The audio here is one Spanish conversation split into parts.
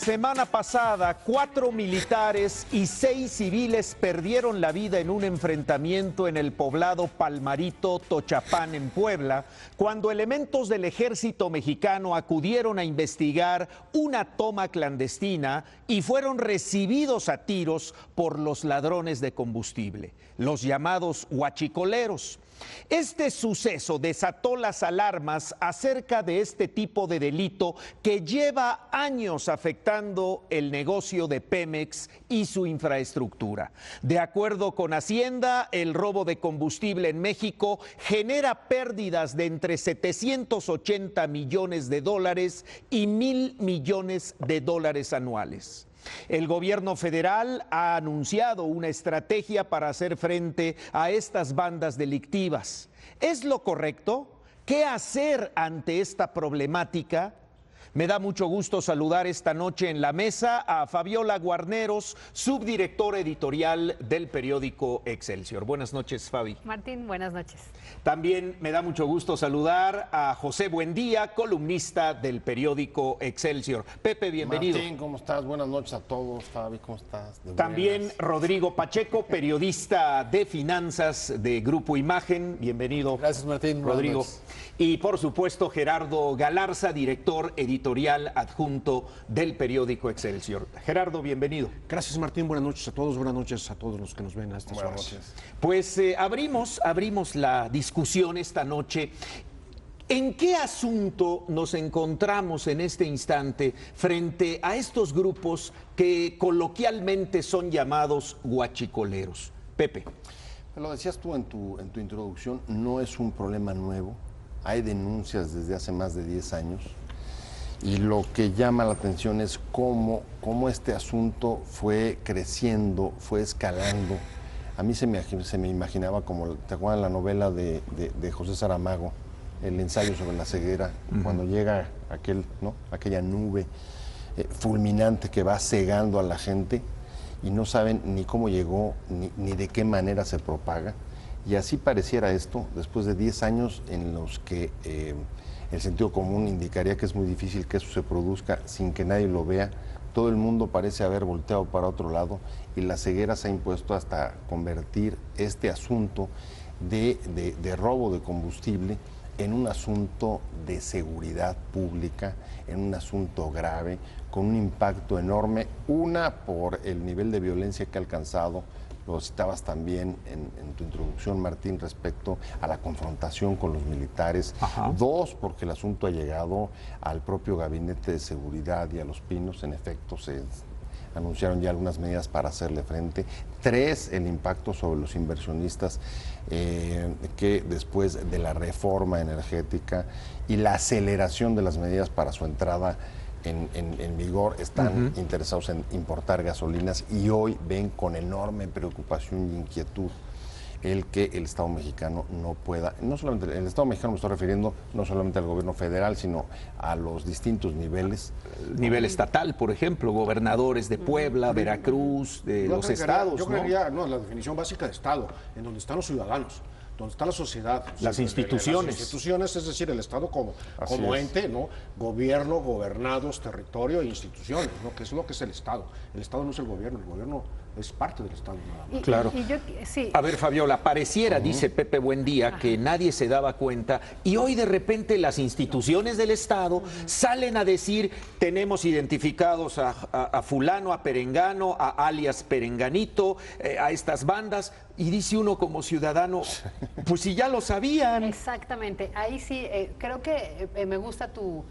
semana pasada, 4 militares y 6 civiles perdieron la vida en un enfrentamiento en el poblado Palmarito, Tochapán, en Puebla, cuando elementos del ejército mexicano acudieron a investigar una toma clandestina y fueron recibidos a tiros por los ladrones de combustible, los llamados huachicoleros. Este suceso desató las alarmas acerca de este tipo de delito que lleva años afectando el negocio de Pemex y su infraestructura. De acuerdo con Hacienda, el robo de combustible en México genera pérdidas de entre 780 millones de dólares y 1,000 millones de dólares anuales. El gobierno federal ha anunciado una estrategia para hacer frente a estas bandas delictivas. ¿Es lo correcto? ¿Qué hacer ante esta problemática? Me da mucho gusto saludar esta noche en la mesa a Fabiola Guarneros, subdirectora editorial del periódico Excelsior. Buenas noches, Fabi. Martín, buenas noches. También me da mucho gusto saludar a José Buendía, columnista del periódico Excelsior. Pepe, bienvenido. Martín, ¿cómo estás? Buenas noches a todos. Fabi, ¿cómo estás? También Rodrigo Pacheco, periodista de finanzas de Grupo Imagen. Bienvenido. Gracias, Martín. Rodrigo. Y por supuesto Gerardo Galarza, director editorial adjunto del periódico Excelsior. Gerardo, bienvenido. Gracias, Martín. Buenas noches a todos. Buenas noches a todos los que nos ven a estas horas. Pues abrimos la discusión esta noche. ¿En qué asunto nos encontramos en este instante frente a estos grupos que coloquialmente son llamados huachicoleros? Pepe. Lo decías tú en tu introducción, no es un problema nuevo. Hay denuncias desde hace más de 10 años y lo que llama la atención es cómo este asunto fue creciendo, fue escalando. A mí se me imaginaba como, ¿te acuerdas la novela de José Saramago, el ensayo sobre la ceguera? Cuando llega aquella nube fulminante que va cegando a la gente y no saben ni cómo llegó ni de qué manera se propaga. Y así pareciera esto, después de 10 años en los que el sentido común indicaría que es muy difícil que eso se produzca sin que nadie lo vea. Todo el mundo parece haber volteado para otro lado y la ceguera se ha impuesto hasta convertir este asunto de robo de combustible en un asunto de seguridad pública, en un asunto grave, con un impacto enorme, por el nivel de violencia que ha alcanzado. Lo citabas también en tu introducción, Martín, respecto a la confrontación con los militares. Ajá. 2, porque el asunto ha llegado al propio Gabinete de Seguridad y a Los Pinos. En efecto, se anunciaron ya algunas medidas para hacerle frente. 3, el impacto sobre los inversionistas que después de la reforma energética y la aceleración de las medidas para su entrada en vigor están interesados en importar gasolinas y hoy ven con enorme preocupación y inquietud el que el Estado mexicano no pueda, no solamente el Estado mexicano, me estoy refiriendo no solamente al gobierno federal, sino a los distintos niveles. Nivel estatal, por ejemplo, gobernadores de Puebla, Veracruz, de los estados. Yo creería, la definición básica de Estado, en donde están los ciudadanos, donde está la sociedad, las instituciones. Las instituciones, es decir, el Estado como ente, ¿no? Gobierno, gobernados, territorio e instituciones, ¿no? Que es lo que es el Estado. El Estado no es el gobierno es parte del Estado. Nada más. Claro. Sí. A ver, Fabiola, pareciera, dice Pepe Buendía, que nadie se daba cuenta y hoy de repente las instituciones del Estado salen a decir, tenemos identificados a fulano, a perengano, a alias perenganito, a estas bandas. Y dice uno como ciudadano, pues si ya lo sabían. Exactamente, ahí sí, creo que me gusta tu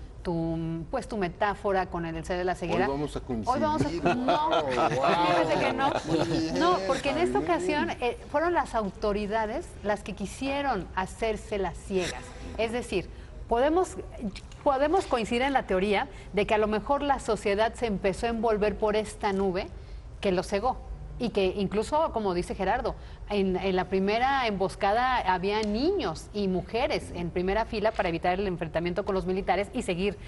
metáfora con el ensayo de la ceguera. Hoy vamos a coincidir. No, fíjate que no. No, porque en esta ocasión fueron las autoridades las que quisieron hacerse las ciegas. Es decir, podemos coincidir en la teoría de que a lo mejor la sociedad se empezó a envolver por esta nube que lo cegó. Y que incluso, como dice Gerardo, en la primera emboscada había niños y mujeres en primera fila para evitar el enfrentamiento con los militares y seguir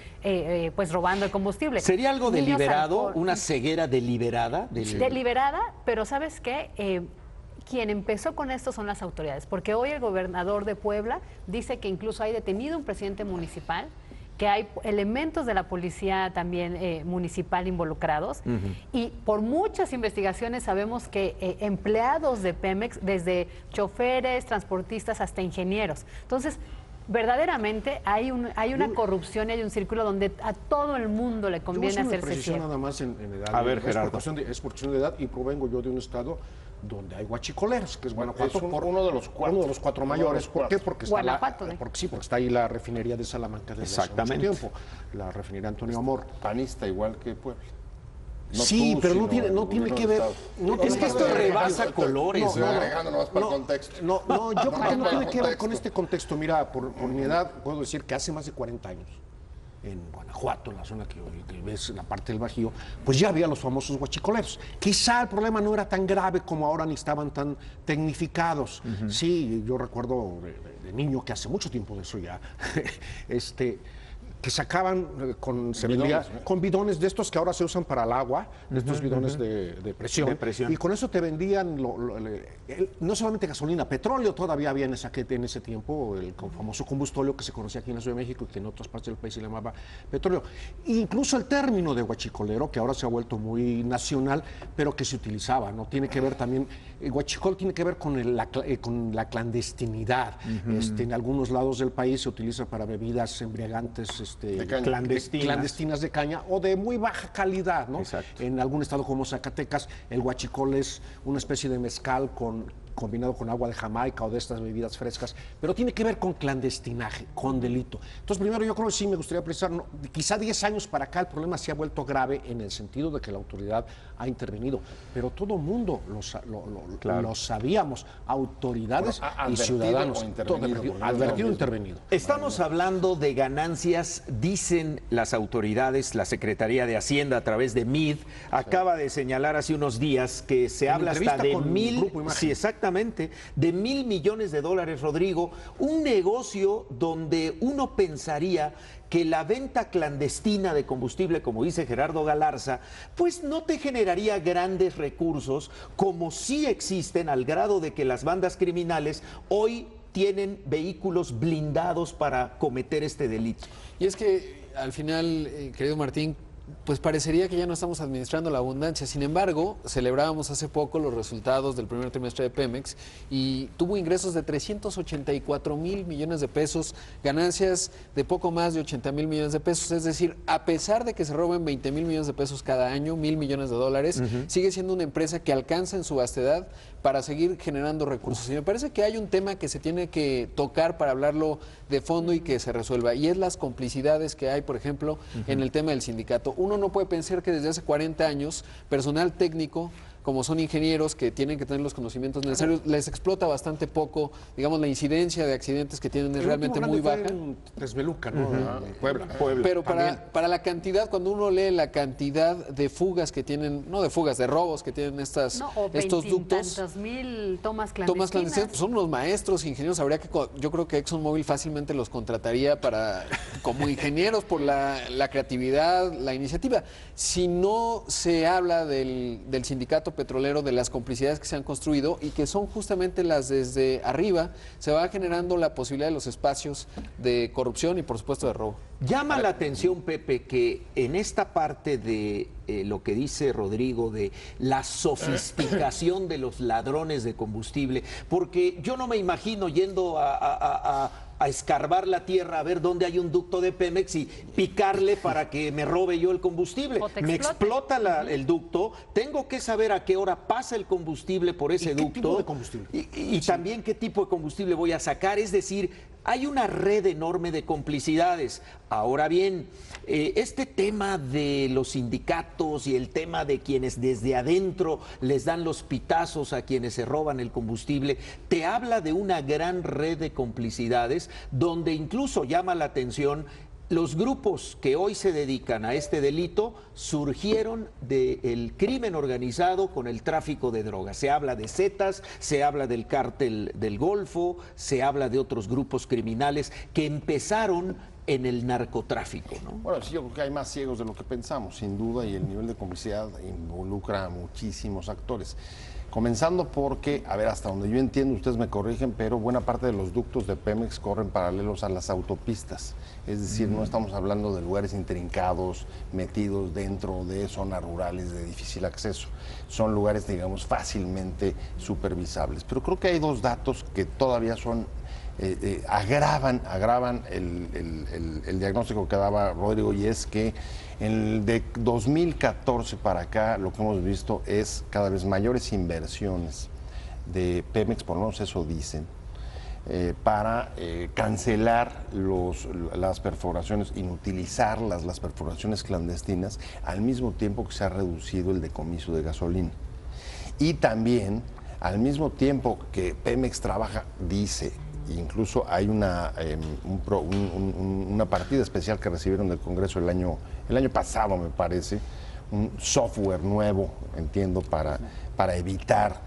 pues robando el combustible. ¿Sería algo deliberado, una ceguera deliberada? Deliberada, pero ¿sabes qué? Quien empezó con esto son las autoridades, porque hoy el gobernador de Puebla dice que incluso hay detenido un presidente municipal que hay elementos de la policía también municipal involucrados, y por muchas investigaciones sabemos que empleados de Pemex, desde choferes, transportistas hasta ingenieros. Entonces, verdaderamente hay una corrupción y hay un círculo donde a todo el mundo le conviene hacerse ciego. Nada más en edad. A ver, Gerardo. Es por cuestión de edad, y provengo yo de un estado donde hay huachicoleros, que es Guanajuato, uno de los cuatro mayores. ¿Por qué? Porque está Guanajuato, porque está ahí la refinería de Salamanca desde hace mucho tiempo, la refinería Antonio Amor. Panista igual que Puebla. No Sí, tú, pero sino no tiene el que ver. gobierno Es que esto rebasa colores. Estoy agregando nomás para el contexto. No, yo creo que no Para tiene el que ver con contexto. este contexto. Mira, por mi edad, puedo decir que hace más de 40 años, en Guanajuato, en la zona que ves, la parte del Bajío, pues ya había los famosos huachicoleros. Quizá el problema no era tan grave como ahora, ni estaban tan tecnificados. Sí, yo recuerdo de niño, que hace mucho tiempo de eso ya, que sacaban con bidones de estos que ahora se usan para el agua, de estos bidones de presión. De presión. Y con eso te vendían no solamente gasolina, petróleo todavía había en ese tiempo, el famoso combustóleo que se conocía aquí en la Ciudad de México y que en otras partes del país se le llamaba petróleo. E incluso el término de huachicolero, que ahora se ha vuelto muy nacional, pero que se utilizaba, ¿no? Tiene que ver también, huachicol tiene que ver con la clandestinidad. En algunos lados del país se utiliza para bebidas embriagantes, clandestinas de caña o de muy baja calidad, ¿no? Exacto. En algún estado como Zacatecas, el huachicol es una especie de mezcal combinado con agua de Jamaica o de estas bebidas frescas, pero tiene que ver con clandestinaje, con delito. Entonces, primero yo creo que sí me gustaría precisar, quizá 10 años para acá el problema se ha vuelto grave en el sentido de que la autoridad ha intervenido, pero todo mundo lo sabíamos, autoridades y ciudadanos. Advertido o intervenido. Estamos hablando de ganancias, dicen las autoridades, la Secretaría de Hacienda a través de MID, acaba de señalar hace unos días que se habla hasta de sí, exactamente, de $1,000 millones, Rodrigo, un negocio donde uno pensaría que la venta clandestina de combustible, como dice Gerardo Galarza, pues no te generaría grandes recursos, como sí existen, al grado de que las bandas criminales hoy tienen vehículos blindados para cometer este delito. Y es que al final, querido Martín, pues parecería que ya no estamos administrando la abundancia. Sin embargo, celebrábamos hace poco los resultados del primer trimestre de Pemex y tuvo ingresos de 384,000 millones de pesos, ganancias de poco más de 80,000 millones de pesos. Es decir, a pesar de que se roben 20,000 millones de pesos cada año, $1,000 millones, sigue siendo una empresa que alcanza en su vastedad para seguir generando recursos. Y me parece que hay un tema que se tiene que tocar para hablarlo de fondo y que se resuelva, y es las complicidades que hay, por ejemplo, en el tema del sindicato. Uno no puede pensar que desde hace 40 años, personal técnico, como son ingenieros que tienen que tener los conocimientos necesarios, les explota bastante poco, digamos, la incidencia de accidentes que tienen es realmente muy baja. Desveluca, ¿no? Puebla. Pero para la cantidad, cuando uno lee la cantidad de fugas que tienen, no de fugas, de robos que tienen estos ductos. 20,000 tomas clandestinas. Pues son unos maestros, ingenieros. Yo creo que ExxonMobil fácilmente los contrataría como ingenieros por la creatividad, la iniciativa. Si no se habla del sindicato petrolero, de las complicidades que se han construido y que son justamente las desde arriba, se va generando la posibilidad de los espacios de corrupción y por supuesto de robo. Llama la atención, Pepe, que en esta parte de lo que dice Rodrigo de la sofisticación de los ladrones de combustible, porque yo no me imagino yendo a escarbar la tierra a ver dónde hay un ducto de Pemex y picarle para que me robe yo el combustible. Me explota el ducto, tengo que saber a qué hora pasa el combustible por ese ducto. ¿Qué tipo de combustible? Y también qué tipo de combustible voy a sacar. Es decir, hay una red enorme de complicidades. Ahora bien, este tema de los sindicatos y el tema de quienes desde adentro les dan los pitazos a quienes se roban el combustible, te habla de una gran red de complicidades donde incluso llama la atención los grupos que hoy se dedican a este delito surgieron del crimen organizado con el tráfico de drogas. Se habla de Zetas, se habla del cártel del Golfo, se habla de otros grupos criminales que empezaron en el narcotráfico, ¿no? Bueno, sí, yo creo que hay más ciegos de lo que pensamos, sin duda, y el nivel de complicidad involucra a muchísimos actores. Comenzando porque, a ver, hasta donde yo entiendo, ustedes me corrigen, pero buena parte de los ductos de Pemex corren paralelos a las autopistas. Es decir, no estamos hablando de lugares intrincados, metidos dentro de zonas rurales de difícil acceso. Son lugares, digamos, fácilmente supervisables. Pero creo que hay dos datos que todavía son agravan el diagnóstico que daba Rodrigo, y es que de 2014 para acá lo que hemos visto es cada vez mayores inversiones de Pemex, por lo menos eso dicen, para cancelar las perforaciones, inutilizarlas, las perforaciones clandestinas, al mismo tiempo que se ha reducido el decomiso de gasolina. Y también, al mismo tiempo que Pemex trabaja, dice, incluso hay una partida especial que recibieron del Congreso el año pasado, me parece, un software nuevo, entiendo, para evitar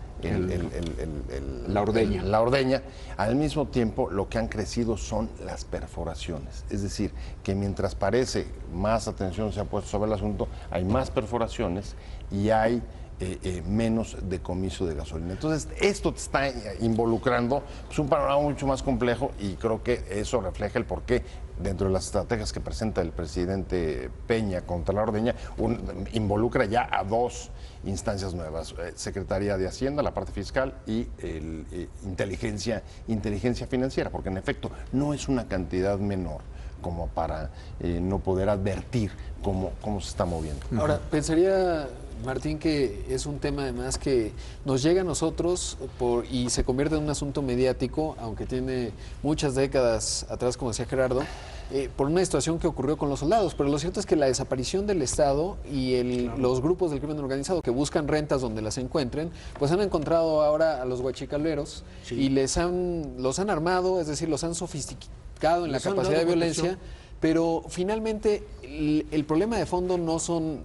la ordeña. La ordeña. Al mismo tiempo, lo que han crecido son las perforaciones. Es decir, que mientras parece más atención se ha puesto sobre el asunto, hay más perforaciones y hay menos decomiso de gasolina. Entonces, esto te está involucrando un panorama mucho más complejo, y creo que eso refleja el porqué, dentro de las estrategias que presenta el presidente Peña contra la ordeña, involucra ya a dos instancias nuevas: Secretaría de Hacienda, la parte fiscal, y inteligencia financiera, porque en efecto no es una cantidad menor como para no poder advertir cómo se está moviendo. Ahora, pensaría, Martín, que es un tema además que nos llega a nosotros y se convierte en un asunto mediático, aunque tiene muchas décadas atrás, como decía Gerardo, por una situación que ocurrió con los soldados. Pero lo cierto es que la desaparición del Estado y los grupos del crimen organizado que buscan rentas donde las encuentren, pues han encontrado ahora a los guachicaleros y los han armado, es decir, los han sofisticado en la capacidad de violencia. Pero finalmente el problema de fondo no son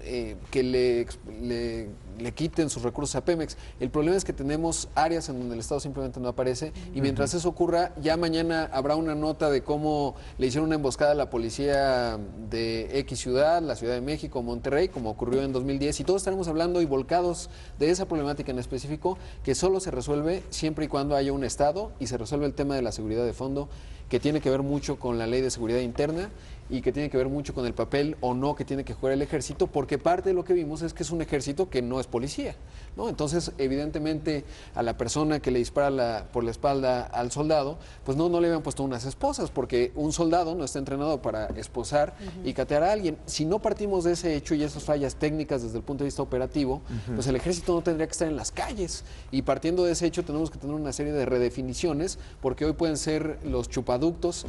que le quiten sus recursos a Pemex. El problema es que tenemos áreas en donde el Estado simplemente no aparece, y mientras eso ocurra, ya mañana habrá una nota de cómo le hicieron una emboscada a la policía de X ciudad, la Ciudad de México, Monterrey, como ocurrió en 2010, y todos estaremos hablando y volcados de esa problemática en específico, que solo se resuelve siempre y cuando haya un Estado, y se resuelve el tema de la seguridad de fondo, que tiene que ver mucho con la ley de seguridad interna y que tiene que ver mucho con el papel o no que tiene que jugar el ejército, porque parte de lo que vimos es que es un ejército que no es policía, ¿no? Entonces, evidentemente, a la persona que le dispara por la espalda al soldado, pues no le habían puesto unas esposas, porque un soldado no está entrenado para esposar y catear a alguien. Si no partimos de ese hecho y esas fallas técnicas desde el punto de vista operativo, pues el ejército no tendría que estar en las calles. Y partiendo de ese hecho tenemos que tener una serie de redefiniciones, porque hoy pueden ser los chupaductos,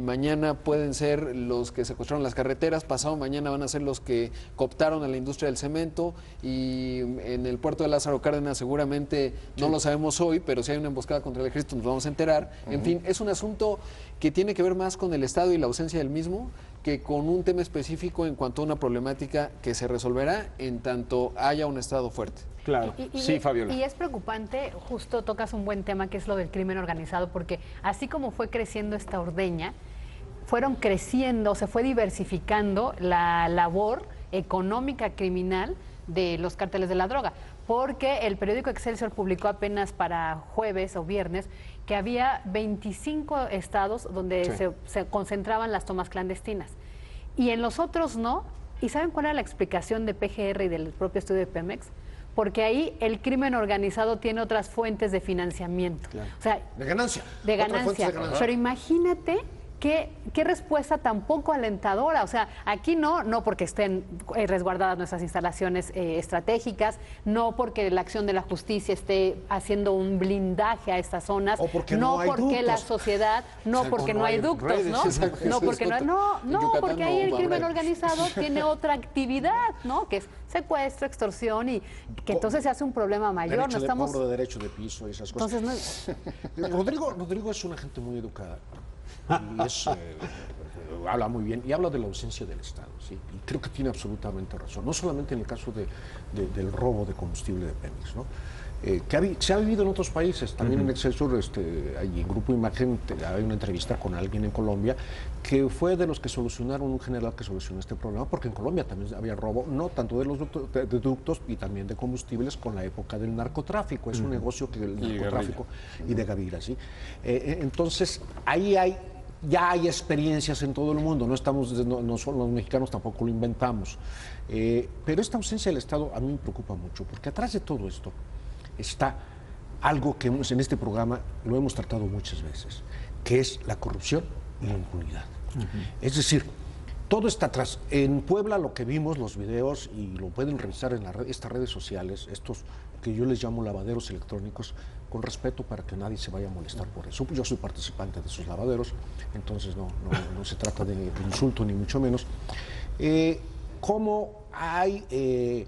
mañana pueden ser los que secuestraron las carreteras, pasado mañana van a ser los que cooptaron a la industria del cemento, y en el puerto de Lázaro Cárdenas seguramente no lo sabemos hoy, pero si hay una emboscada contra el ejército nos vamos a enterar. En fin, es un asunto que tiene que ver más con el Estado y la ausencia del mismo que con un tema específico en cuanto a una problemática que se resolverá en tanto haya un Estado fuerte. Claro. Sí, Fabiola. Y es preocupante, justo tocas un buen tema, que es lo del crimen organizado, porque así como fue creciendo esta ordeña, fueron creciendo, se fue diversificando la labor económica criminal de los cárteles de la droga, porque el periódico Excelsior publicó apenas para jueves o viernes que había 25 estados donde se concentraban las tomas clandestinas, y en los otros no. ¿Y saben cuál era la explicación de PGR y del propio estudio de Pemex? Porque ahí el crimen organizado tiene otras fuentes de financiamiento. Claro. O sea, De ganancia. De Otras fuentes ganancia. de ganancia. Pero imagínate qué respuesta tan poco alentadora. O sea, aquí no porque estén resguardadas nuestras instalaciones estratégicas, no porque la acción de la justicia esté haciendo un blindaje a estas zonas, O porque no no hay porque ductos. la sociedad, no porque no hay ductos, redes, ¿no? exacto, No esa porque es no, otra. En no, Yucatán porque no ahí el va a crimen haber. organizado tiene otra actividad, ¿no? Que es secuestro, extorsión, y que entonces se hace un problema mayor. Derecho No de estamos. cobro de derecho de piso y esas cosas. Entonces no. Rodrigo es una gente muy educada y habla muy bien y habla de la ausencia del Estado, ¿sí? Y creo que tiene absolutamente razón, no solamente en el caso del robo de combustible de Pemex, ¿no? se ha vivido en otros países. También en Excelsior, en Grupo Imagen, hay una entrevista con alguien en Colombia que fue de los que solucionaron, un general que solucionó este problema, porque en Colombia también había robo, no tanto de los ductos y también de combustibles con la época del narcotráfico. Es un negocio que el narcotráfico y de guerrilla, ¿sí? Entonces, ahí ya hay experiencias en todo el mundo, no son los mexicanos, tampoco lo inventamos. Pero esta ausencia del Estado a mí me preocupa mucho, porque atrás de todo esto está algo que en este programa lo hemos tratado muchas veces, que es la corrupción y la impunidad. Es decir, todo está atrás. En Puebla lo que vimos, los videos, y lo pueden revisar en estas redes sociales, estos que yo les llamo lavaderos electrónicos, con respeto para que nadie se vaya a molestar por eso. Yo soy participante de esos lavaderos, entonces no se trata de insulto ni mucho menos. Cómo hay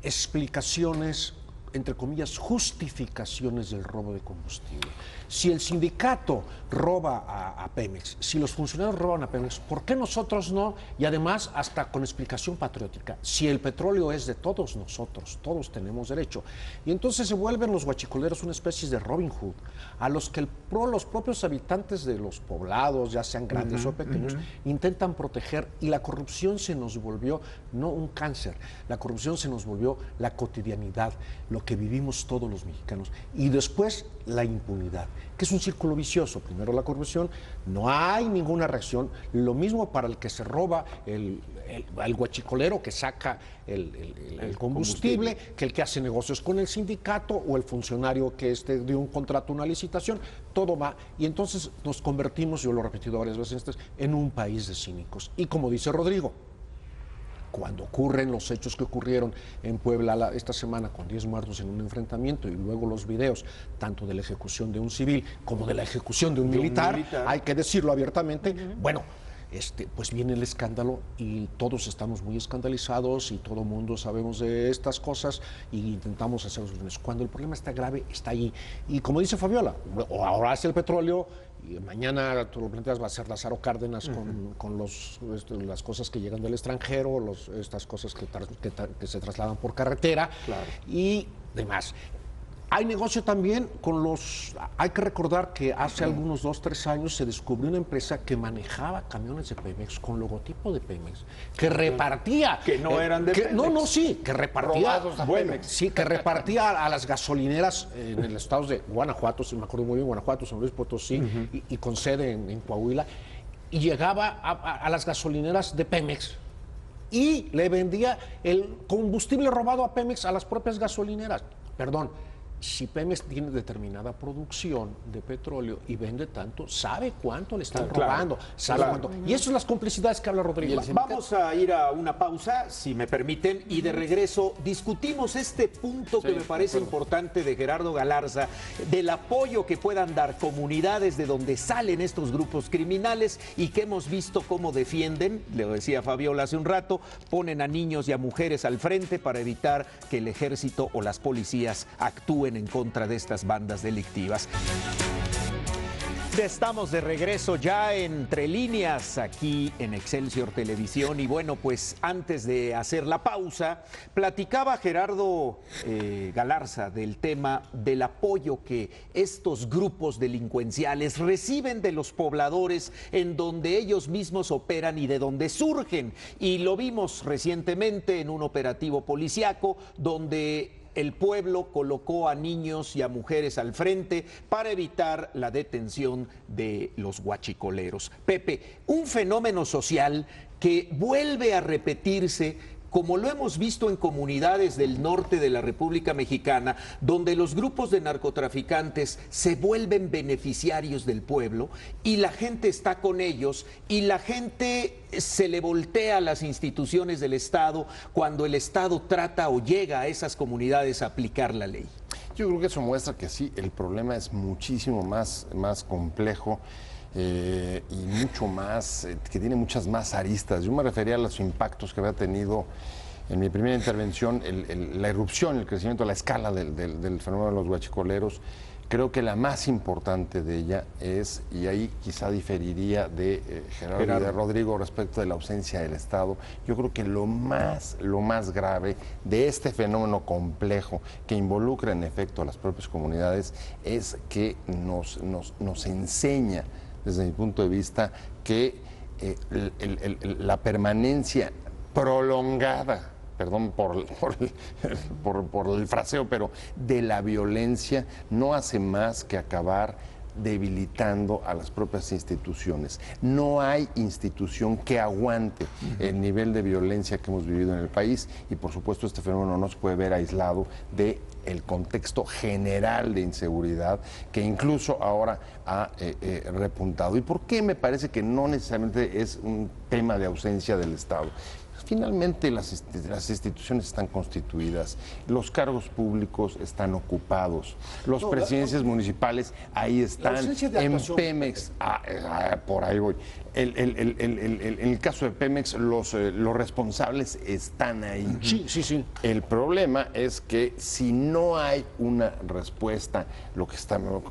explicaciones, entre comillas, justificaciones del robo de combustible. Si el sindicato roba a Pemex, si los funcionarios roban a Pemex, ¿por qué nosotros no? Y además, hasta con explicación patriótica. Si el petróleo es de todos nosotros, todos tenemos derecho. Y entonces se vuelven los guachicoleros una especie de Robin Hood, a los que los propios habitantes de los poblados, ya sean grandes o pequeños, intentan proteger, y la corrupción se nos volvió no un cáncer, la corrupción se nos volvió la cotidianidad, lo que vivimos todos los mexicanos. Y después la impunidad, que es un círculo vicioso. Primero la corrupción, no hay ninguna reacción. Lo mismo para el que se roba, el guachicolero que saca el combustible, que el que hace negocios con el sindicato o el funcionario que dio un contrato, una licitación, todo va. Y entonces nos convertimos, yo lo he repetido varias veces, en un país de cínicos. Y como dice Rodrigo, cuando ocurren los hechos que ocurrieron en Puebla esta semana con 10 muertos en un enfrentamiento, y luego los videos tanto de la ejecución de un civil como de la ejecución de un militar, hay que decirlo abiertamente, bueno, pues viene el escándalo y todos estamos muy escandalizados y todo el mundo sabemos de estas cosas y intentamos hacer soluciones. Cuando el problema está grave, está ahí. Y como dice Fabiola, ahora es el petróleo, y mañana, tú lo planteas, va a ser Lázaro Cárdenas con las cosas que llegan del extranjero, estas cosas que se trasladan por carretera y demás. Hay negocio también con hay que recordar que hace algunos 2, 3 años se descubrió una empresa que manejaba camiones de Pemex con logotipo de Pemex, que repartía. Que no eran de Pemex. Que repartía. Robados a Pemex. Sí, que repartía a las gasolineras en el estado de Guanajuato, si me acuerdo muy bien, Guanajuato, San Luis Potosí, y con sede en Coahuila, y llegaba a las gasolineras de Pemex y le vendía el combustible robado a Pemex a las propias gasolineras. Perdón. Si Pemex tiene determinada producción de petróleo y vende tanto, sabe cuánto le están robando, sabe cuánto. Y eso son las complicidades que habla Rodrigo. Vamos a ir a una pausa, si me permiten, y de regreso discutimos este punto que me parece importante de Gerardo Galarza, del apoyo que puedan dar comunidades de donde salen estos grupos criminales y que hemos visto cómo defienden, le decía Fabiola hace un rato, ponen a niños y a mujeres al frente para evitar que el ejército o las policías actúen en contra de estas bandas delictivas. Estamos de regreso ya entre líneas aquí en Excelsior Televisión y bueno, pues antes de hacer la pausa, platicaba Gerardo Galarza del tema del apoyo que estos grupos delincuenciales reciben de los pobladores en donde ellos mismos operan y de donde surgen. Y lo vimos recientemente en un operativo policíaco donde el pueblo colocó a niños y a mujeres al frente para evitar la detención de los guachicoleros. Pepe, un fenómeno social que vuelve a repetirse como lo hemos visto en comunidades del norte de la República Mexicana, donde los grupos de narcotraficantes se vuelven beneficiarios del pueblo y la gente está con ellos y la gente se le voltea a las instituciones del Estado cuando el Estado trata o llega a esas comunidades a aplicar la ley. Yo creo que eso muestra que sí, el problema es muchísimo más complejo. Y mucho más, que tiene muchas más aristas. Yo me refería a los impactos que había tenido en mi primera intervención, la irrupción, el crecimiento, la escala del fenómeno de los guachicoleros, Creo que la más importante de ella es, y ahí quizá diferiría de Gerardo y de Rodrigo respecto de la ausencia del Estado, yo creo que lo más grave de este fenómeno complejo que involucra en efecto a las propias comunidades es que nos enseña, desde mi punto de vista, que la permanencia prolongada, perdón por el fraseo, pero de la violencia no hace más que acabar debilitando a las propias instituciones. No hay institución que aguante el nivel de violencia que hemos vivido en el país y por supuesto este fenómeno no se puede ver aislado del contexto general de inseguridad que incluso ahora ha repuntado. ¿Y por qué me parece que no necesariamente es un tema de ausencia del Estado? Finalmente las instituciones están constituidas, los cargos públicos están ocupados, las presidencias municipales ahí están, en Pemex, por ahí voy. En el caso de Pemex, los responsables están ahí. Sí. El problema es que si no hay una respuesta, lo que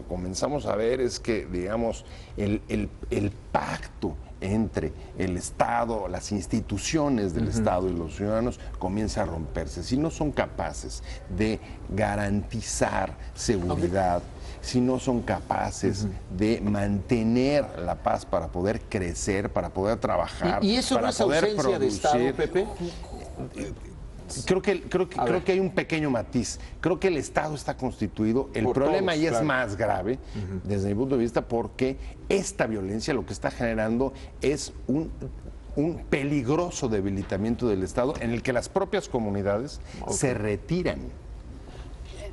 comenzamos a ver es que, digamos, el pacto entre el Estado, las instituciones del Estado y los ciudadanos comienza a romperse. Si no son capaces de garantizar seguridad, si no son capaces de mantener la paz para poder crecer, para poder trabajar, ¿Y eso para no es poder ausencia producir, de Estado, Pepe? Creo que hay un pequeño matiz. Creo que el Estado está constituido. El Por problema todos, ahí claro. es más grave, desde mi punto de vista, porque esta violencia lo que está generando es un peligroso debilitamiento del Estado en el que las propias comunidades se retiran.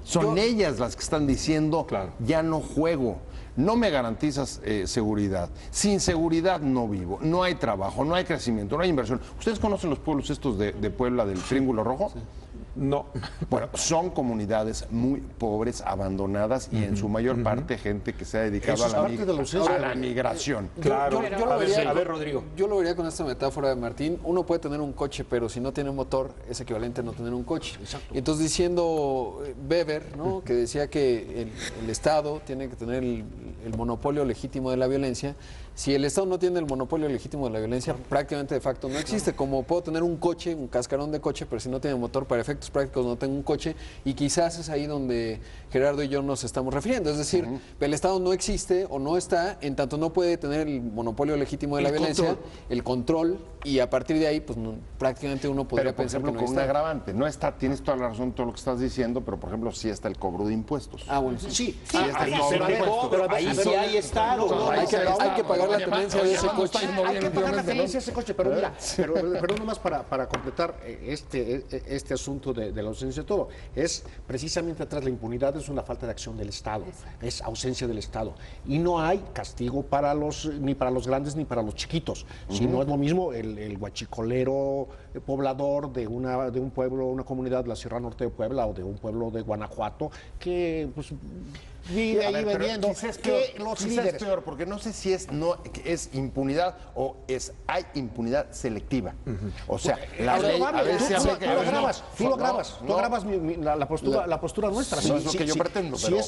Son ellas las que están diciendo, ya no juego. No me garantizas seguridad. Sin seguridad no vivo. No hay trabajo, no hay crecimiento, no hay inversión. ¿Ustedes conocen los pueblos estos de Puebla del Triángulo Rojo? Sí. No. Bueno, son comunidades muy pobres, abandonadas y en su mayor parte gente que se ha dedicado a la migración. Claro. A ver, Rodrigo. Yo lo vería con esta metáfora de Martín. Uno puede tener un coche, pero si no tiene motor, es equivalente a no tener un coche. Exacto. Y entonces diciendo Weber, ¿no? Que decía que el Estado tiene que tener el monopolio legítimo de la violencia. Si el Estado no tiene el monopolio legítimo de la violencia, prácticamente de facto no existe. Como puedo tener un coche, un cascarón de coche, pero si no tiene motor, para efectos prácticos no tengo un coche, y quizás es ahí donde Gerardo y yo nos estamos refiriendo. Es decir, el Estado no existe o no está, en tanto no puede tener el monopolio legítimo de la violencia, el control, y a partir de ahí, pues prácticamente uno podría Pero, por pensar ejemplo, que no con un está. agravante. No está, tienes toda la razón en todo lo que estás diciendo, pero, por ejemplo, sí está el cobro de impuestos. Ah, bueno, sí. Sí, Pero ahí sí hay Estado. Hay que pagar la tenencia de ese coche. Hay que pagar la tenencia de ese coche, pero mira, pero nomás para completar este asunto de la ausencia de todo, es precisamente atrás la impunidad es una falta de acción del Estado, es ausencia del Estado. Y no hay castigo ni para los grandes ni para los chiquitos. Si no es lo mismo el guachicolero poblador de un pueblo, una comunidad de la Sierra Norte de Puebla o de un pueblo de Guanajuato que pues vive ahí vendiendo que los líderes. Es peor, porque no sé si es impunidad o hay impunidad selectiva. O sea, la ley a veces Tú lo grabas la postura nuestra. No es lo que yo pretendo, pero...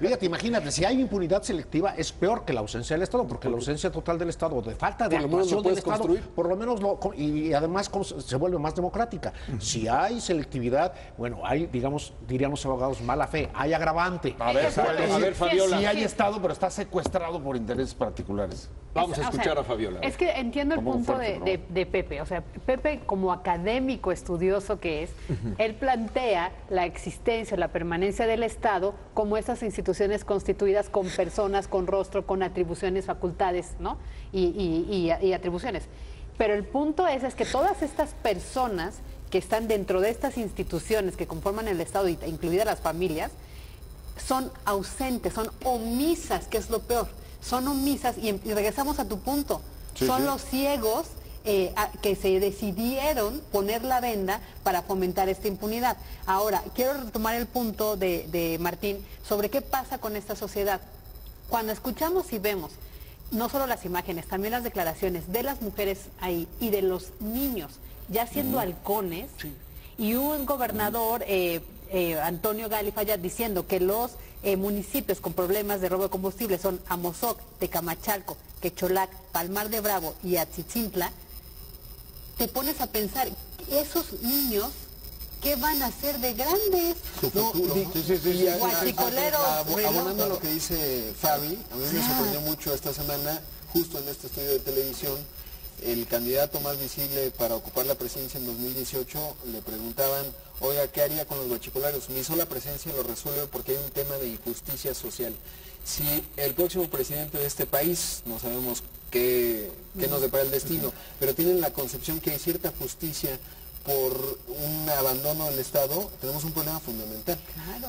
Fíjate, imagínate, si hay impunidad selectiva es peor que la ausencia del Estado, porque la ausencia total del Estado, de falta de actuación del Estado, por lo menos y además se vuelve más democrática. Si hay selectividad, bueno, hay, digamos, dirían los abogados, mala fe, hay agravante. A ver, Fabiola. Sí hay Estado, pero está secuestrado por intereses particulares. Vamos a escuchar a Fabiola. Es que entiendo el punto de Pepe. O sea, Pepe, como académico estudioso que es, él plantea la existencia, la permanencia del Estado como esas instituciones constituidas con personas, con rostro, con atribuciones, facultades, ¿no? Y atribuciones. Pero el punto es que todas estas personas que están dentro de estas instituciones que conforman el Estado, incluidas las familias, son ausentes, son omisas, que es lo peor. Son omisas y regresamos a tu punto. Son los ciegos que se decidieron poner la venda para fomentar esta impunidad. Ahora, quiero retomar el punto de Martín sobre qué pasa con esta sociedad. Cuando escuchamos y vemos no solo las imágenes, también las declaraciones de las mujeres ahí y de los niños ya siendo halcones, y un gobernador... Antonio Gali Fayad diciendo que los municipios con problemas de robo de combustible son Amozoc, Tecamachalco, Quecholac, Palmar de Bravo y Atzitzintla, te pones a pensar, esos niños, ¿qué van a hacer de grandes? Guachicoleros. Abonando a lo que dice Fabi, a mí me sorprendió mucho esta semana, justo en este estudio de televisión, el candidato más visible para ocupar la presidencia en 2018, le preguntaban, oiga, ¿qué haría con los guachicoleros? Mi sola presencia lo resuelve porque hay un tema de injusticia social. Si el próximo presidente de este país, no sabemos qué nos depara el destino, pero tienen la concepción que hay cierta justicia por un abandono del Estado, tenemos un problema fundamental,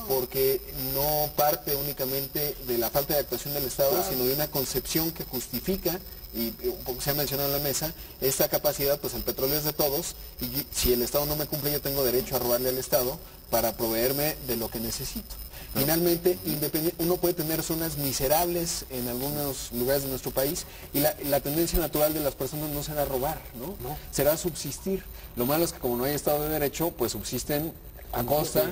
porque no parte únicamente de la falta de actuación del Estado, sino de una concepción que justifica, y se ha mencionado en la mesa, esta capacidad, pues el petróleo es de todos, y si el Estado no me cumple, yo tengo derecho a robarle al Estado para proveerme de lo que necesito. Finalmente, uno puede tener zonas miserables en algunos lugares de nuestro país y la tendencia natural de las personas no será robar, ¿no? Será subsistir. Lo malo es que como no hay Estado de Derecho, pues subsisten a costa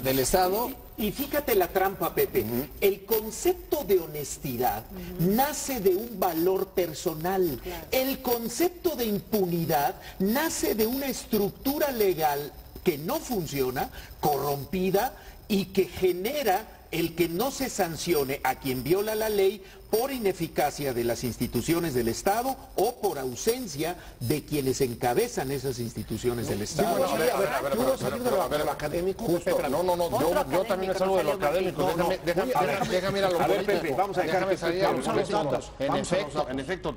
del Estado. Y fíjate la trampa, Pepe. El concepto de honestidad nace de un valor personal. El concepto de impunidad nace de una estructura legal que no funciona, corrompida, y que genera el que no se sancione a quien viola la ley por ineficacia de las instituciones del Estado o por ausencia de quienes encabezan esas instituciones del Estado. A ver, lo académico. Justo, yo también salgo de lo académico. Déjame ir a lo A ver, político. Pepe, vamos a dejar que Vamos a los explique. datos. En efecto,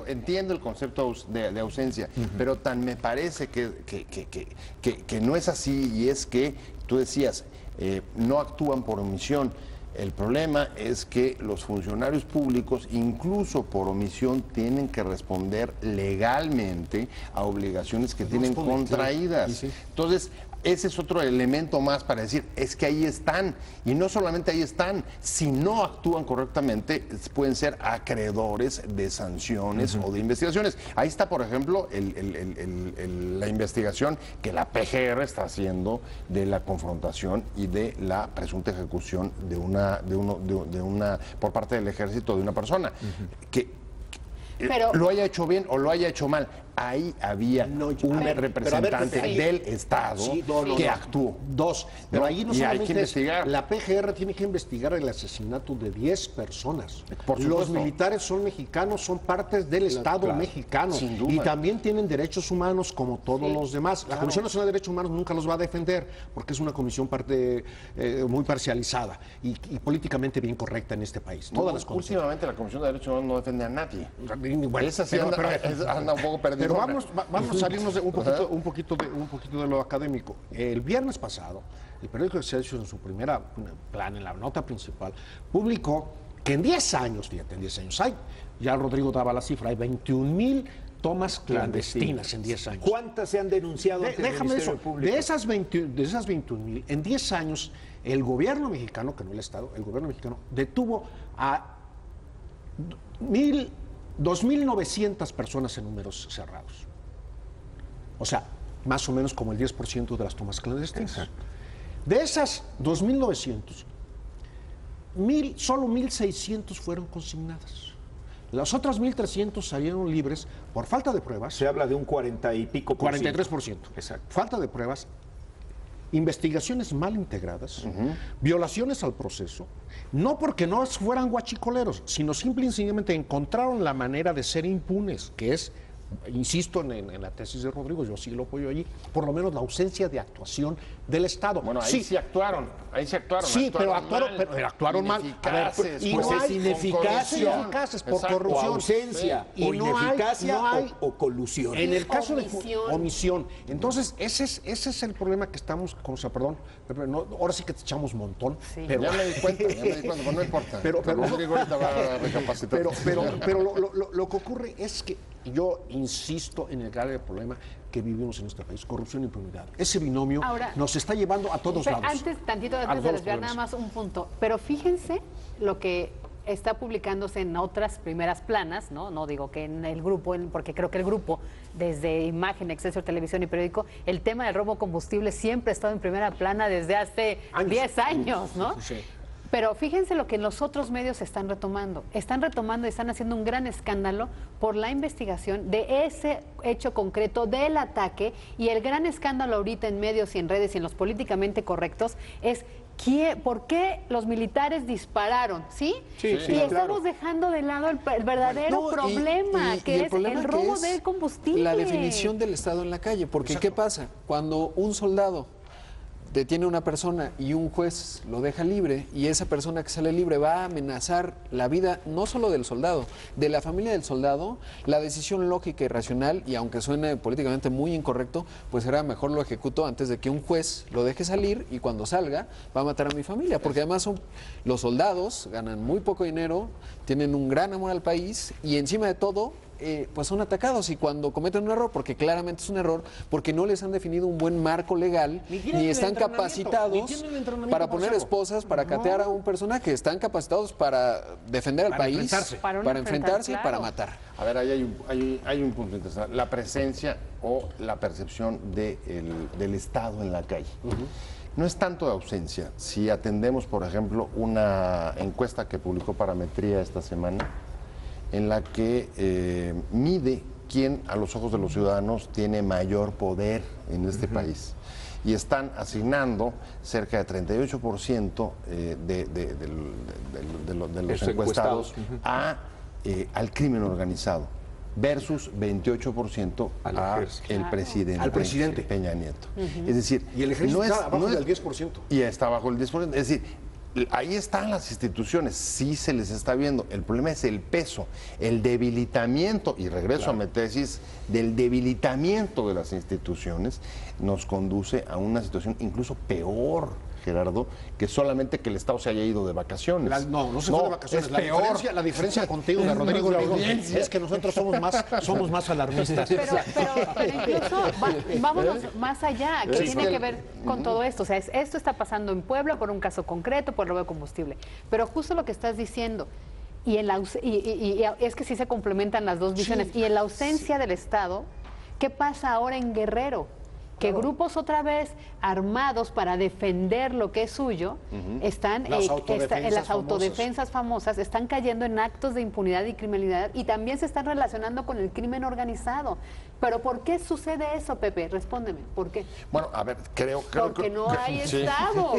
entiendo el concepto de ausencia, pero tan me parece que no es así, y es que tú decías, no actúan por omisión. El problema es que los funcionarios públicos, incluso por omisión, tienen que responder legalmente a obligaciones que tienen contraídas. Entonces, ese es otro elemento más para decir, es que ahí están, y no solamente ahí están, si no actúan correctamente, pueden ser acreedores de sanciones o de investigaciones. Ahí está, por ejemplo, la investigación que la PGR está haciendo de la confrontación y de la presunta ejecución de una por parte del ejército de una persona. Pero lo haya hecho bien o lo haya hecho mal, ahí había un representante del Estado que actuó. Pero ahí no solamente hay que investigar. La PGR tiene que investigar el asesinato de 10 personas. Los militares son mexicanos, son partes del Estado mexicano. Sin duda. Y también tienen derechos humanos como todos los demás. La Comisión Nacional de Derechos Humanos nunca los va a defender porque es una comisión muy parcializada y políticamente bien correcta en este país. Últimamente la Comisión de Derechos Humanos no defiende a nadie. Bueno, esa sí anda un poco perdida. Pero vamos a salirnos un poquito de lo académico. El viernes pasado, el periódico Excelsior, en su primera plan, en la nota principal, publicó que en 10 años, fíjate, en 10 años, ya Rodrigo daba la cifra, hay 21,000 tomas clandestinas en 10 años. ¿Cuántas se han denunciado ante el Ministerio Público? De esas 21,000, en 10 años, el gobierno mexicano, que no el Estado, el gobierno mexicano detuvo a 2,900 personas en números cerrados. O sea, más o menos como el 10% de las tomas clandestinas. Exacto. De esas 2,900, solo 1,600 fueron consignadas. Las otras 1,300 salieron libres por falta de pruebas. Se habla de un 40 y pico por 43%. Exacto. Falta de pruebas, investigaciones mal integradas, violaciones al proceso, no porque no fueran guachicoleros, sino simple y sencillamente encontraron la manera de ser impunes, que es, insisto en la tesis de Rodrigo, yo sí lo apoyo allí, por lo menos la ausencia de actuación del Estado. Bueno, ahí sí actuaron. Sí, pero actuaron mal. Ineficaces, ineficaces por corrupción. O ausencia, y o ineficacia, o colusión. En el caso de omisión. Entonces, ese es el problema que estamos, perdón, ahora sí que te echamos montón. Sí. Pero, ya me di cuenta, pues no importa. Pero Rodrigo ahorita va a recapacitar. Pero lo que ocurre es que yo insisto en el grave problema que vivimos en nuestro país, corrupción e impunidad. Ese binomio nos está llevando a todos lados. Antes de desviar nada más un punto, pero fíjense lo que está publicándose en otras primeras planas, ¿no? No digo que en el grupo, porque creo que el grupo, desde Imagen, Excelsior, Televisión y Periódico, el tema del robo de combustible siempre ha estado en primera plana desde hace 10 años, ¿no? Sí. Pero fíjense lo que los otros medios están retomando. Están retomando y están haciendo un gran escándalo por la investigación de ese hecho concreto del ataque. Y el gran escándalo ahorita en medios y en redes y en los políticamente correctos es ¿por qué los militares dispararon? ¿Sí? Sí, y claro. estamos dejando de lado el verdadero No, problema, que es problema el que robo es del combustible. La definición del Estado en la calle. Porque ¿qué pasa? Cuando un soldado detiene a una persona y un juez lo deja libre y esa persona que sale libre va a amenazar la vida no solo del soldado, de la familia del soldado, la decisión lógica y racional, y aunque suene políticamente muy incorrecto, pues será mejor lo ejecuto antes de que un juez lo deje salir y cuando salga va a matar a mi familia, porque además los soldados ganan muy poco dinero, tienen un gran amor al país y encima de todo pues son atacados, y cuando cometen un error, porque claramente es un error, porque no les han definido un buen marco legal, ni están capacitados para poner esposas, para catear a un personaje, están capacitados para defender al país, para enfrentarse y para matar. A ver, ahí hay un punto interesante. La presencia o la percepción del Estado en la calle. No es tanto de ausencia. Si atendemos, por ejemplo, una encuesta que publicó Parametría esta semana, en la que mide quién a los ojos de los ciudadanos tiene mayor poder en este país. Y están asignando cerca de 38% de los encuestados al crimen organizado versus 28% al presidente Peña Nieto. Es decir, Y el ejército está abajo del 10%. Y está bajo el 10%. Es decir, ahí están las instituciones, sí se les está viendo. El problema es el peso, el debilitamiento, y regreso a mi tesis, del debilitamiento de las instituciones nos conduce a una situación incluso peor, Gerardo, que solamente que el Estado se haya ido de vacaciones. No se fue de vacaciones. Es peor. La diferencia contigo, de Rodrigo, es que nosotros somos más alarmistas. Pero incluso vámonos más allá, que tiene que ver con todo esto. O sea, esto está pasando en Puebla por un caso concreto, por robo de combustible. Pero justo lo que estás diciendo, y es que sí se complementan las dos visiones. Y en la ausencia del Estado, ¿qué pasa ahora en Guerrero? Que grupos otra vez armados para defender lo que es suyo están en las autodefensas famosas, están cayendo en actos de impunidad y criminalidad y también se están relacionando con el crimen organizado. Pero ¿por qué sucede eso, Pepe? Respóndeme, ¿por qué? Bueno, a ver, creo porque no hay Estado.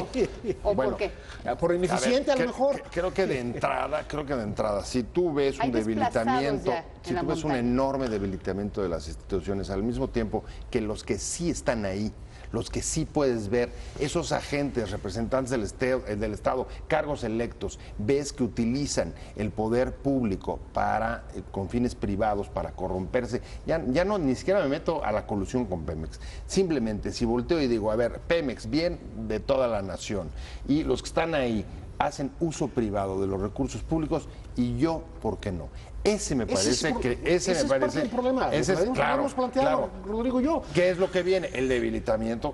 ¿O bueno, por qué? Por ineficiente, a lo mejor. Creo que de entrada, si tú ves un debilitamiento, si tú ves un enorme debilitamiento de las instituciones, al mismo tiempo que los que sí están ahí, los que sí puedes ver, esos agentes, representantes del Estado, cargos electos, ves que utilizan el poder público para, con fines privados, para corromperse. Ya no, ni siquiera me meto a la colusión con Pemex. Simplemente, si volteo y digo, a ver, Pemex, bien de toda la nación, y los que están ahí hacen uso privado de los recursos públicos, y yo, ¿por qué no? Ese me parece que ese me parece el problema. Ese es claro, Rodrigo y yo. ¿Qué es lo que viene? El debilitamiento.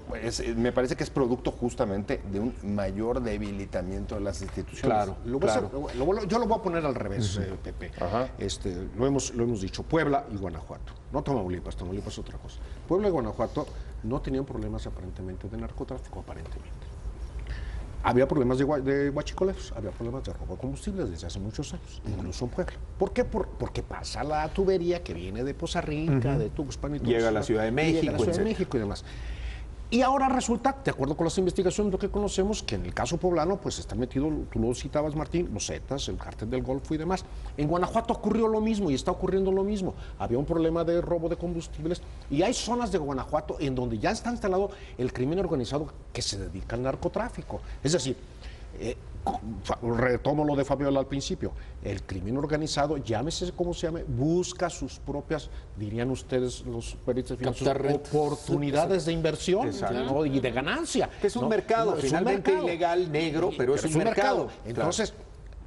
Me parece que es producto justamente de un mayor debilitamiento de las instituciones. Claro. Yo lo voy a poner al revés, Pepe. Lo hemos dicho, Puebla y Guanajuato. No Tamaulipas es otra cosa. Puebla y Guanajuato no tenían problemas aparentemente de narcotráfico, aparentemente. Había problemas de huachicoleros, había problemas de robo de combustibles desde hace muchos años, incluso en Puebla. ¿Por qué? Porque pasa la tubería que viene de Poza Rica, de Tuxpan y todo. Llega a la Ciudad de México. Llega a la Ciudad de México y demás. Y ahora resulta, de acuerdo con las investigaciones, lo que conocemos, que en el caso poblano, pues está metido, tú lo citabas, Martín, los Zetas, el cártel del Golfo y demás. En Guanajuato ocurrió lo mismo y está ocurriendo lo mismo. Había un problema de robo de combustibles y hay zonas de Guanajuato en donde ya está instalado el crimen organizado que se dedica al narcotráfico. Es decir, retomo lo de Fabiola al principio, el crimen organizado, llámese como se llame, busca sus propias, dirían ustedes los periodistas financieros, oportunidades de inversión, ¿no? Y de ganancia. Que es un mercado, finalmente ilegal, negro, pero es un mercado. Entonces,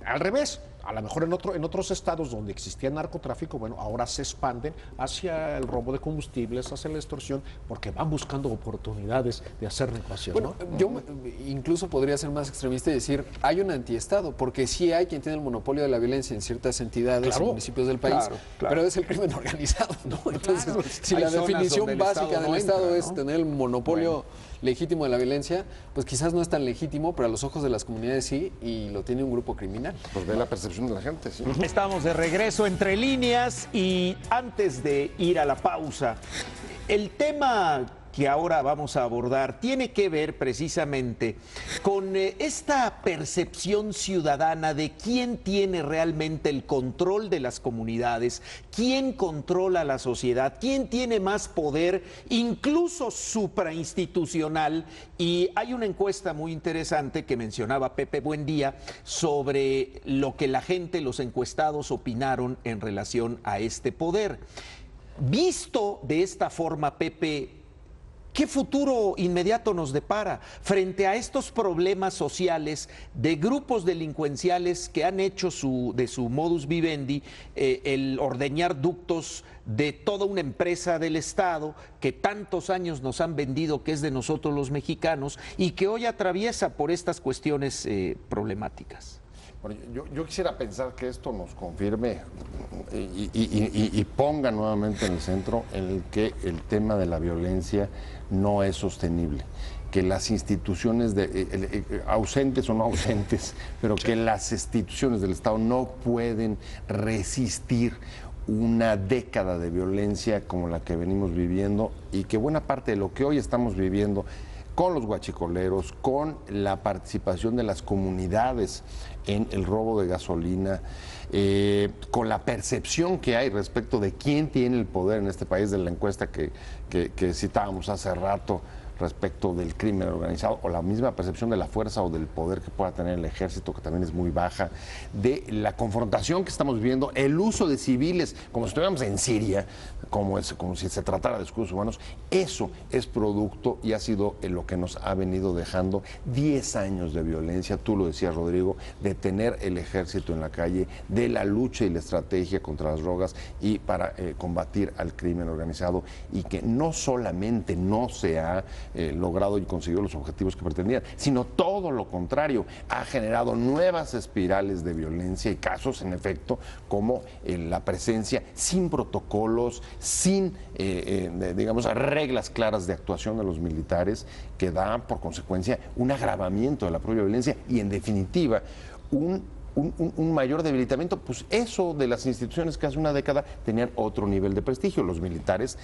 al revés, a lo mejor en otros estados donde existía narcotráfico, bueno, ahora se expanden hacia el robo de combustibles, hacia la extorsión, porque van buscando oportunidades de hacer negocio, Bueno, ¿no? yo incluso podría ser más extremista y decir, hay un antiestado, porque sí hay quien tiene el monopolio de la violencia en ciertas entidades, Claro, municipios del país, pero es el crimen organizado, ¿no? Entonces, si Hay la zonas definición donde el básica Estado del no Estado entra, es ¿no? tener el monopolio legítimo de la violencia, pues quizás no es tan legítimo, pero a los ojos de las comunidades sí, y lo tiene un grupo criminal. Pues ve la percepción de la gente, sí. Estamos de regreso entre líneas y antes de ir a la pausa, el tema que ahora vamos a abordar tiene que ver precisamente con esta percepción ciudadana de quién tiene realmente el control de las comunidades, quién controla la sociedad, quién tiene más poder, incluso suprainstitucional. Y hay una encuesta muy interesante que mencionaba Pepe Buendía sobre lo que la gente, los encuestados, opinaron en relación a este poder. Visto de esta forma, Pepe, ¿qué futuro inmediato nos depara frente a estos problemas sociales de grupos delincuenciales que han hecho de su modus vivendi el ordeñar ductos de toda una empresa del Estado que tantos años nos han vendido que es de nosotros los mexicanos y que hoy atraviesa por estas cuestiones problemáticas? Bueno, yo quisiera pensar que esto nos confirme y ponga nuevamente en el centro en el que el tema de la violencia no es sostenible, que las instituciones ausentes o no ausentes, pero que las instituciones del Estado no pueden resistir una década de violencia como la que venimos viviendo y que buena parte de lo que hoy estamos viviendo con los guachicoleros, con la participación de las comunidades en el robo de gasolina, con la percepción que hay respecto de quién tiene el poder en este país, de la encuesta que citábamos hace rato respecto del crimen organizado, o la misma percepción de la fuerza o del poder que pueda tener el ejército, que también es muy baja, de la confrontación que estamos viviendo, el uso de civiles, como si estuviéramos en Siria, como si se tratara de escudos humanos. Eso es producto y ha sido lo que nos ha venido dejando 10 años de violencia, tú lo decías, Rodrigo, de tener el ejército en la calle, de la lucha y la estrategia contra las drogas y para combatir al crimen organizado, y que no solamente no se ha logrado y conseguido los objetivos que pretendían, sino todo lo contrario, ha generado nuevas espirales de violencia y casos, en efecto, como la presencia sin protocolos, sin, digamos, reglas claras de actuación de los militares, que dan por consecuencia un agravamiento de la propia violencia y, en definitiva, un mayor debilitamiento. Pues eso de las instituciones que hace una década tenían otro nivel de prestigio. Los militares,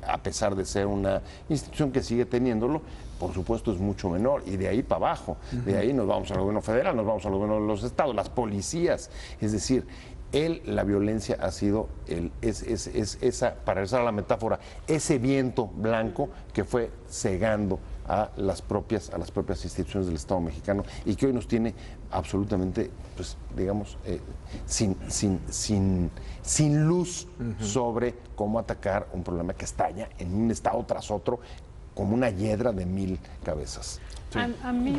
a pesar de ser una institución que sigue teniéndolo, por supuesto es mucho menor, y de ahí para abajo. De ahí nos vamos al gobierno federal, nos vamos al gobierno de los estados, las policías. Es decir, la violencia ha sido, esa, para usar la metáfora, ese viento blanco que fue cegando a las propias instituciones del Estado mexicano y que hoy nos tiene absolutamente, pues, digamos, sin luz sobre cómo atacar un problema que estalla en un estado tras otro como una hiedra de 1000 cabezas. Sí.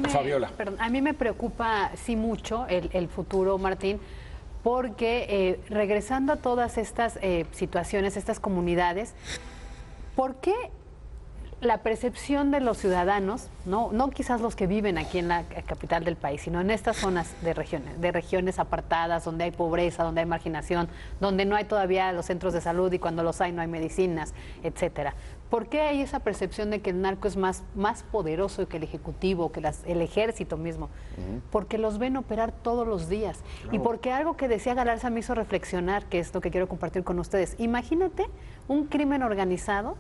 Fabiola. Perdón, a mí me preocupa sí mucho el futuro, Martín, porque regresando a todas estas situaciones, estas comunidades, ¿por qué la percepción de los ciudadanos, no quizás los que viven aquí en la capital del país, sino en estas zonas de regiones apartadas, donde hay pobreza, donde hay marginación, donde no hay todavía los centros de salud y cuando los hay no hay medicinas, etcétera? ¿Por qué hay esa percepción de que el narco es más poderoso que el ejecutivo, que el ejército mismo? Porque los ven operar todos los días. Y porque algo que decía Galarza me hizo reflexionar, que es lo que quiero compartir con ustedes. Imagínate un crimen organizado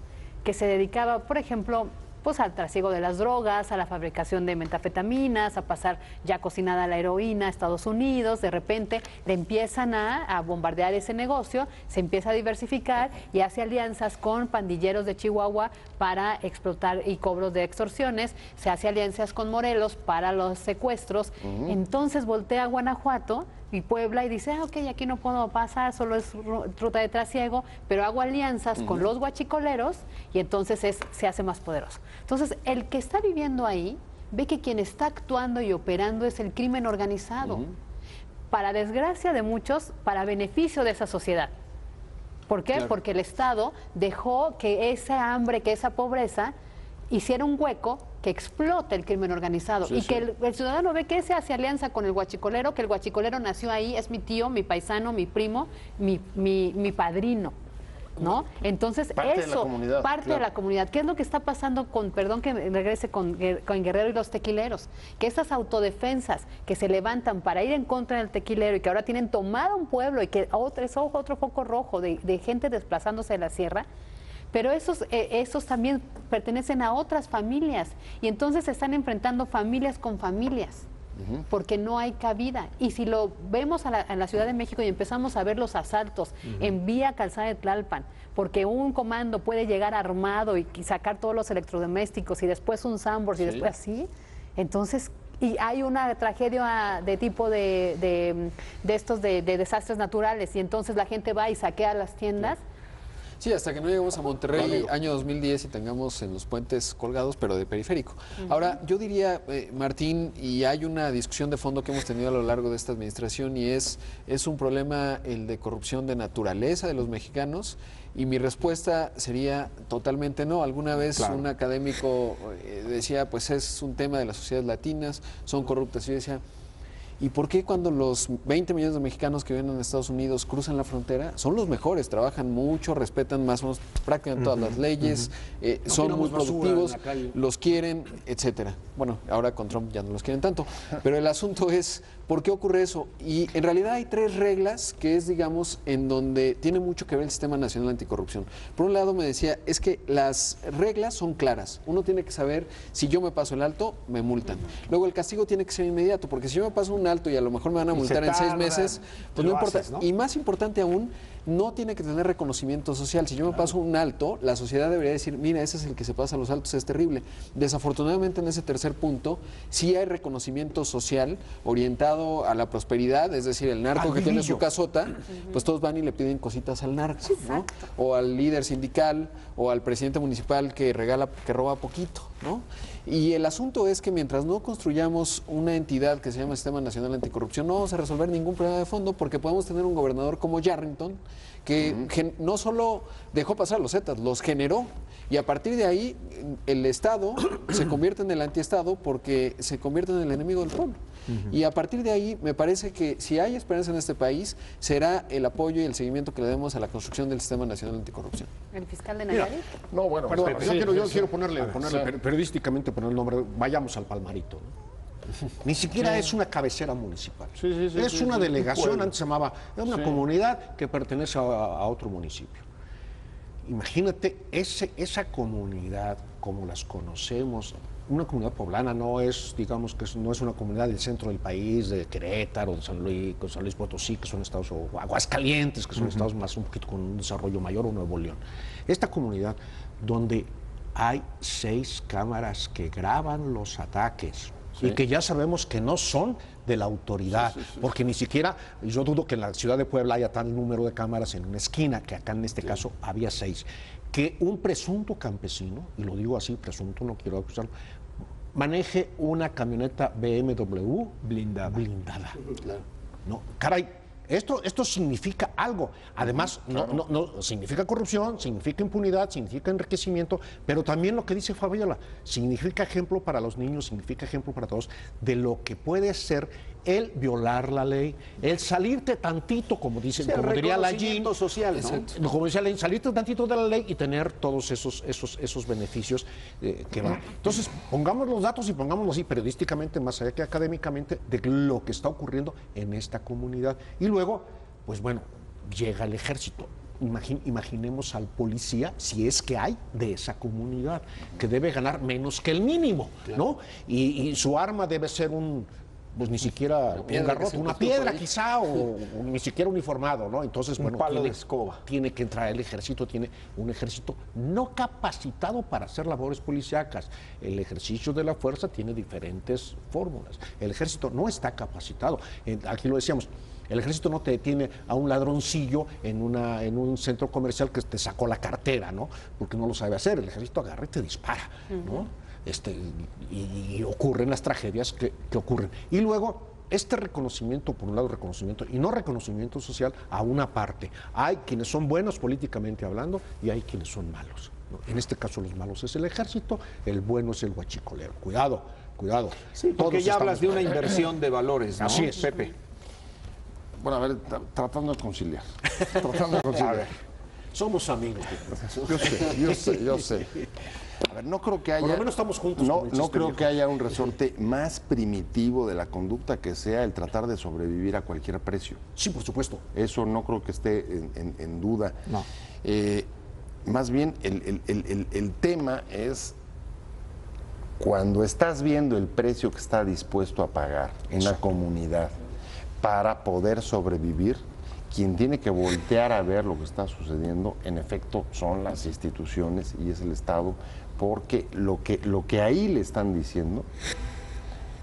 que se dedicaba, por ejemplo, pues al trasiego de las drogas, a la fabricación de metanfetaminas, a pasar ya cocinada la heroína a Estados Unidos. De repente le empiezan a bombardear ese negocio, se empieza a diversificar y hace alianzas con pandilleros de Chihuahua para explotar y cobros de extorsiones, se hace alianzas con Morelos para los secuestros. Entonces voltea a Guanajuato y Puebla y dice, ok, aquí no puedo pasar, solo es ruta de trasiego, pero hago alianzas con los guachicoleros y entonces se hace más poderoso. Entonces, el que está viviendo ahí ve que quien está actuando y operando es el crimen organizado. para desgracia de muchos, para beneficio de esa sociedad. ¿Por qué? Claro. Porque el Estado dejó que esa hambre, que esa pobreza hiciera un hueco que explote el crimen organizado y que el ciudadano ve que se hace alianza con el huachicolero, que el huachicolero nació ahí, es mi tío, mi paisano, mi primo, mi padrino. ¿No? Entonces, Parte de la eso, comunidad, parte de la comunidad. ¿Qué es lo que está pasando con, perdón que regrese con Guerrero y los tequileros? Que esas autodefensas que se levantan para ir en contra del tequilero y que ahora tienen tomado un pueblo y que es otro foco rojo de gente desplazándose de la sierra, pero esos también pertenecen a otras familias y entonces se están enfrentando familias con familias. Porque no hay cabida. Y si lo vemos en la Ciudad de México y empezamos a ver los asaltos en vía Calzada de Tlalpan, porque un comando puede llegar armado y sacar todos los electrodomésticos y después un Sanborns y después así, entonces, y hay una tragedia de tipo de desastres naturales y entonces la gente va y saquea las tiendas. Sí, hasta que no lleguemos a Monterrey, año 2010, y tengamos en los puentes colgados, pero de periférico. Ahora, yo diría, Martín, y hay una discusión de fondo que hemos tenido a lo largo de esta administración, y es un problema el de corrupción de naturaleza de los mexicanos, y mi respuesta sería totalmente no. Alguna vez un académico decía, pues es un tema de las sociedades latinas, son corruptas, y yo decía, ¿y por qué cuando los 20 millones de mexicanos que viven en Estados Unidos cruzan la frontera? Son los mejores, trabajan mucho, respetan más o menos prácticamente todas las leyes, son muy productivos, los quieren, etcétera. Bueno, ahora con Trump ya no los quieren tanto, pero el asunto es, ¿por qué ocurre eso? Y en realidad hay 3 reglas que es, digamos, en donde tiene mucho que ver el Sistema Nacional Anticorrupción. Por un lado me decía, es que las reglas son claras. Uno tiene que saber, si yo me paso el alto, me multan. Luego el castigo tiene que ser inmediato, porque si yo me paso un alto y a lo mejor me van a multar en 6 meses, pues no importa. Haces, ¿no? Y más importante aún, no tiene que tener reconocimiento social. Si yo me paso un alto, la sociedad debería decir, mira, ese es el que se pasa los altos, es terrible. Desafortunadamente en ese tercer punto, sí hay reconocimiento social orientado a la prosperidad, es decir, el narco que tiene su casota, pues todos van y le piden cositas al narco, ¿no? O al líder sindical, o al presidente municipal que roba poquito, ¿no? Y el asunto es que mientras no construyamos una entidad que se llama Sistema Nacional Anticorrupción, no vamos a resolver ningún problema de fondo, porque podemos tener un gobernador como Yarrington, que no solo dejó pasar los Zetas, los generó. Y a partir de ahí, el Estado se convierte en el antiestado porque se convierte en el enemigo del pueblo. Y a partir de ahí, me parece que si hay esperanza en este país, será el apoyo y el seguimiento que le demos a la construcción del Sistema Nacional Anticorrupción. El fiscal de Nayarit. No, bueno, Perdón, espera, yo quiero ponerle periodísticamente poner el nombre, vayamos al Palmarito, ¿no? Ni siquiera es una cabecera municipal. Es una delegación, antes se llamaba, es una comunidad que pertenece a otro municipio. Imagínate esa comunidad como las conocemos. Una comunidad poblana no es, digamos, que no es una comunidad del centro del país, de Querétaro, de San Luis Potosí, que son estados, o Aguascalientes, que son estados más un poquito con un desarrollo mayor, o Nuevo León. Esta comunidad donde hay 6 cámaras que graban los ataques y que ya sabemos que no son de la autoridad, porque ni siquiera, yo dudo que en la ciudad de Puebla haya tal número de cámaras en una esquina, que acá en este caso había 6, que un presunto campesino, y lo digo así, presunto, no quiero acusarlo, maneje una camioneta BMW blindada. No, caray, esto significa algo. Además, no significa corrupción, significa impunidad, significa enriquecimiento, pero también lo que dice Fabiola, significa ejemplo para los niños, significa ejemplo para todos de lo que puede ser el violar la ley, el salirte tantito, como dicen, como diría la Jean, social, ¿no? Como decía la Jean, salirte tantito de la ley y tener todos esos beneficios que van. Entonces, pongamos los datos y pongámoslo así periodísticamente, más allá que académicamente, de lo que está ocurriendo en esta comunidad. Y luego, pues bueno, llega el ejército. Imaginemos al policía, si es que hay, de esa comunidad, que debe ganar menos que el mínimo, ¿no? Y su arma debe ser pues ni siquiera un garrote, una piedra quizá, o ni siquiera uniformado, ¿no? Entonces, bueno, palo de escoba. Tiene que entrar el ejército, tiene un ejército no capacitado para hacer labores policíacas. El ejercicio de la fuerza tiene diferentes fórmulas. El ejército no está capacitado. Aquí lo decíamos, el ejército no te detiene a un ladroncillo en un centro comercial que te sacó la cartera, ¿no? Porque no lo sabe hacer. El ejército agarra y te dispara, ¿no? Y ocurren las tragedias que ocurren. Y luego este reconocimiento, por un lado reconocimiento y no reconocimiento social a una parte. Hay quienes son buenos políticamente hablando y hay quienes son malos, ¿no? En este caso los malos es el ejército, el bueno es el huachicolero. Cuidado, cuidado. Sí, porque Todos ya hablas de estamos- una inversión de valores, ¿no? Así es. Pepe. Bueno, a ver, tratando de conciliar. Tratando de conciliar. Somos amigos. Yo sé. A ver, no creo que haya... Por lo menos estamos juntos, No, como el no chiste creo viejo. que haya un resorte más primitivo de la conducta que sea el tratar de sobrevivir a cualquier precio. Sí, por supuesto. Eso no creo que esté en duda. No. Más bien, el tema es cuando estás viendo el precio que está dispuesto a pagar una comunidad para poder sobrevivir, quien tiene que voltear a ver lo que está sucediendo, en efecto, son las instituciones y es el Estado, porque lo que ahí le están diciendo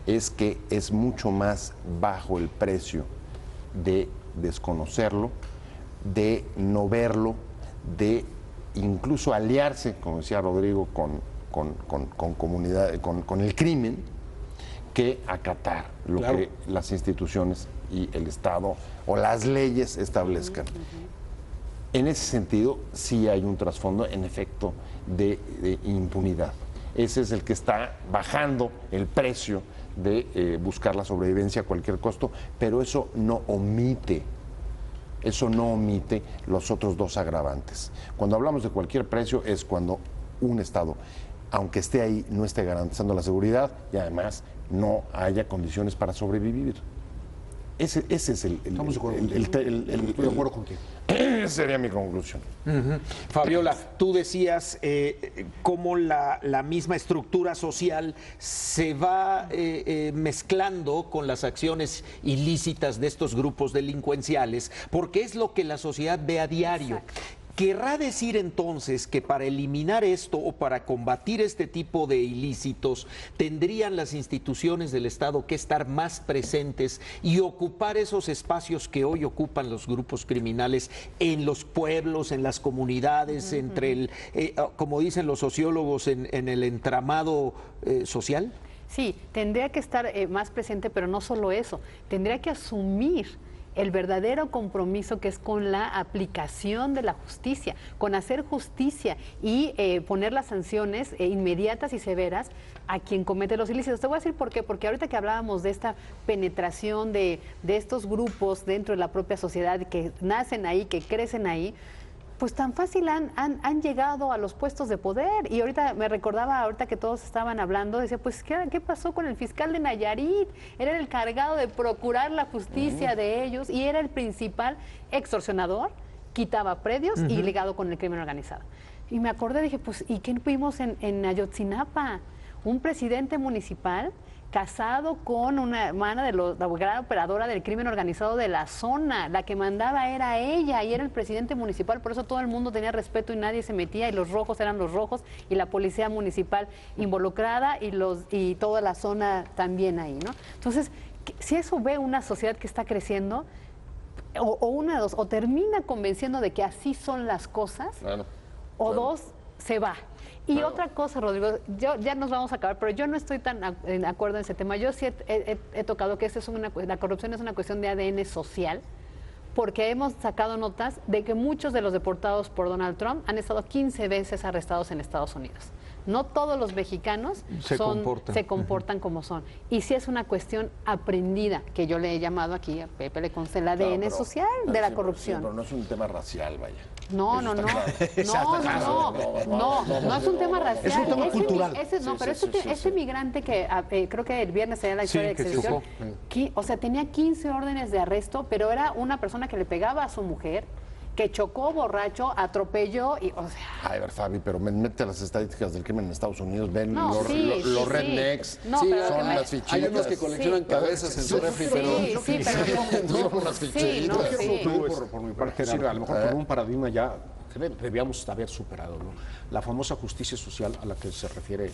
es que es mucho más bajo el precio de desconocerlo, de no verlo, de incluso aliarse, como decía Rodrigo, con comunidad, con el crimen, que acatar lo Claro. que las instituciones y el Estado o las leyes establezcan. En ese sentido, sí hay un trasfondo, en efecto, de impunidad. Ese es el que está bajando el precio de buscar la sobrevivencia a cualquier costo, pero eso no omite los otros dos agravantes. Cuando hablamos de cualquier precio es cuando un Estado, aunque esté ahí, no esté garantizando la seguridad y además no haya condiciones para sobrevivir. Ese es Estamos de acuerdo contigo. Estoy de acuerdo contigo. sería mi conclusión. Fabiola, tú decías cómo la misma estructura social se va mezclando con las acciones ilícitas de estos grupos delincuenciales, porque es lo que la sociedad ve a diario. Exacto. ¿Querrá decir entonces que para eliminar esto o para combatir este tipo de ilícitos tendrían las instituciones del Estado que estar más presentes y ocupar esos espacios que hoy ocupan los grupos criminales en los pueblos, en las comunidades, entre el, como dicen los sociólogos, en el entramado social? Sí, tendría que estar más presente, pero no solo eso, tendría que asumir el verdadero compromiso que es con la aplicación de la justicia, con hacer justicia y poner las sanciones inmediatas y severas a quien comete los ilícitos. Te voy a decir por qué, porque ahorita que hablábamos de esta penetración de estos grupos dentro de la propia sociedad que nacen ahí, que crecen ahí, pues tan fácil han llegado a los puestos de poder. Y ahorita me recordaba, ahorita que todos estaban hablando, decía, pues, ¿qué pasó con el fiscal de Nayarit? Era el encargado de procurar la justicia de ellos y era el principal extorsionador, quitaba predios y ligado con el crimen organizado. Y me acordé, dije, pues, ¿y qué vimos en Ayotzinapa? Un presidente municipal casado con una hermana de la gran operadora del crimen organizado de la zona. La que mandaba era ella y era el presidente municipal, por eso todo el mundo tenía respeto y nadie se metía y los rojos eran los rojos y la policía municipal involucrada y toda la zona también ahí, ¿no? Entonces, si eso ve una sociedad que está creciendo, o una de dos, o termina convenciendo de que así son las cosas, Claro, o claro. dos, se va. Y Claro. otra cosa, Rodrigo, ya nos vamos a acabar, pero yo no estoy tan de acuerdo en ese tema. Yo sí he tocado que la corrupción es una cuestión de ADN social, porque hemos sacado notas de que muchos de los deportados por Donald Trump han estado 15 veces arrestados en Estados Unidos. No todos los mexicanos Se comportan como son. Y sí es una cuestión aprendida, que yo le he llamado aquí, a Pepe le consta el ADN Claro, social pero- de la sí, corrupción. pero no es un tema racial, vaya. No, Eso no, está no. claro. No es un tema racial. Es un tema cultural. Pero este migrante que creo que el viernes era la historia de que extradición, chocó. o sea, tenía 15 órdenes de arresto, pero era una persona que le pegaba a su mujer, que chocó borracho, atropelló y, o sea... Ay, a ver, Fabi, pero mete las estadísticas del crimen en Estados Unidos, ven No, los sí, rednecks, No, Sí, pero son que me- las fichitas. Hay unos que coleccionan cabezas en su refri, pero... Sí, pero... Son las Sí, fichitas. no, sí. Yo, por mi parte, a lo mejor por un paradigma ya debíamos haber superado, ¿no? La famosa justicia social a la que se refiere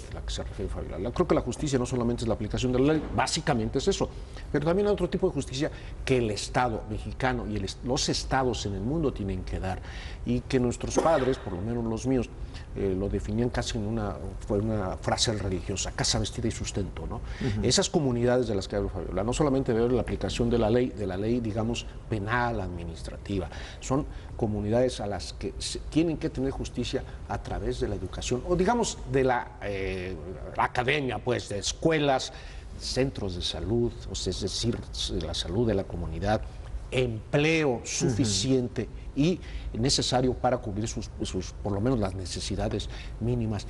Fabiola. Creo que la justicia no solamente es la aplicación de la ley, básicamente es eso, pero también hay otro tipo de justicia que el Estado mexicano y los estados en el mundo tienen que dar, y que nuestros padres, por lo menos los míos, lo definían casi en una frase religiosa: casa, vestida y sustento, ¿no? Esas comunidades de las que hablo, Fabiola, no solamente veo la aplicación de la ley, digamos, penal, administrativa, son comunidades a las que tienen que tener justicia a través de la educación, o digamos de la academia, pues, de escuelas, centros de salud, o sea, es decir, la salud de la comunidad, empleo suficiente y necesario para cubrir sus, por lo menos las necesidades mínimas,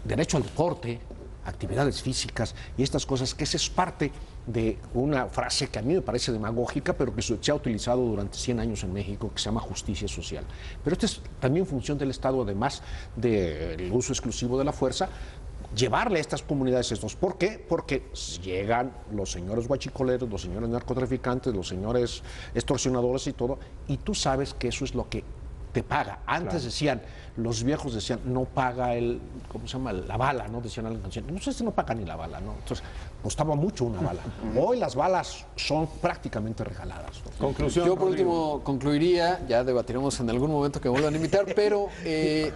derecho al deporte, actividades físicas y estas cosas, que esa es parte de una frase que a mí me parece demagógica, pero que se ha utilizado durante 100 años en México, que se llama justicia social. Pero esta es también función del Estado, además del uso exclusivo de la fuerza, llevarle a estas comunidades estos. ¿Por qué? Porque llegan los señores guachicoleros, los señores narcotraficantes, los señores extorsionadores y todo, y tú sabes que eso es lo que te paga. Antes decían, los viejos decían, no paga ¿cómo se llama? La bala, ¿no? Decían en la canción. No sé si no paga ni la bala, ¿no? Entonces, costaba mucho una bala. Hoy las balas son prácticamente regaladas, ¿no? Conclusión. Yo por último concluiría, ya debatiremos en algún momento que me vuelvan a invitar, pero